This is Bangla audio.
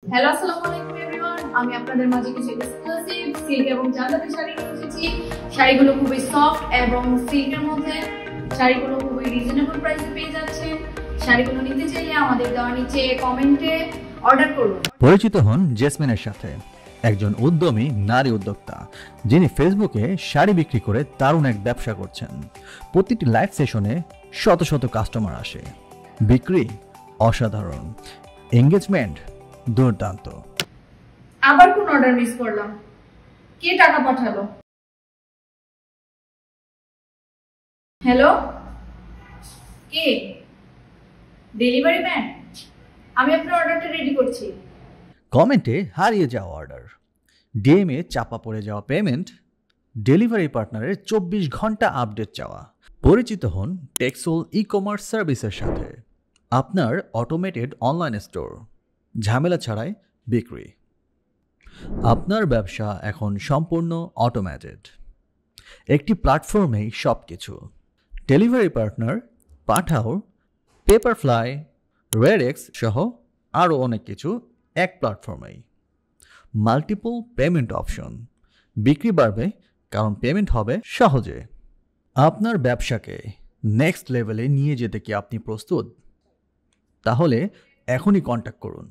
হ্যালো আসসালামু আলাইকুম এভরিওয়ান, আমি আপনাদের মাঝে কিছু এক্সক্লুসিভ সিল্ক এবং জামদানি শাড়ি নিয়ে এসেছি। শাড়িগুলো খুবই সফট এবং সিল্কের মধ্যে, শাড়িগুলো খুবই রিজনেবল প্রাইসে পেয়ে যাচ্ছেন। শাড়িগুলো নিতে চাইলে আমাদের দেওয়া নিচে কমেন্টে অর্ডার করুন। পরিচিত হন জেসমিনের সাথে, একজন উদ্যমী নারী উদ্যোক্তা যিনি ফেসবুকে শাড়ি বিক্রি করে দারুণ এক ব্যবসা করছেন। প্রতিটি লাইভ সেশনে শত শত কাস্টমার আসে, বিক্রি অসাধারণ, এঙ্গেজমেন্ট দুর্দান্ত। আবার কোন অর্ডার মিস করলাম? কে টাকা পাঠালো? হ্যালো, কে? Delivery man? আমি আপনার অর্ডারটা রেডি করছি। কমেন্টে হারিয়ে যাওয়া অর্ডার, ডিএমএ চাপা পড়ে যাওয়া পেমেন্ট, ডেলিভারি পার্টনারের 24 ঘন্টা আপডেট চাওয়া। পরিচিত হন টেক্সোল ই কমার্স সার্ভিসের সাথে, আপনার অটোমেটেড অনলাইন স্টোর, ঝামেলা ছাড়াই বিক্রি। আপনার ব্যবসা এখন সম্পূর্ণ অটোমেটেড, একটি প্ল্যাটফর্মেই সব কিছু। ডেলিভারি পার্টনার, পাঠাও, পেপারফ্লাই, রেডেক্স সহ আরও অনেক কিছু এক প্ল্যাটফর্মেই। মাল্টিপল পেমেন্ট অপশন, বিক্রি বাড়বে কারণ পেমেন্ট হবে সহজে। আপনার ব্যবসাকে নেক্সট লেভেলে নিয়ে যেতে কি আপনি প্রস্তুত? তাহলে এখনই কন্ট্যাক্ট করুন।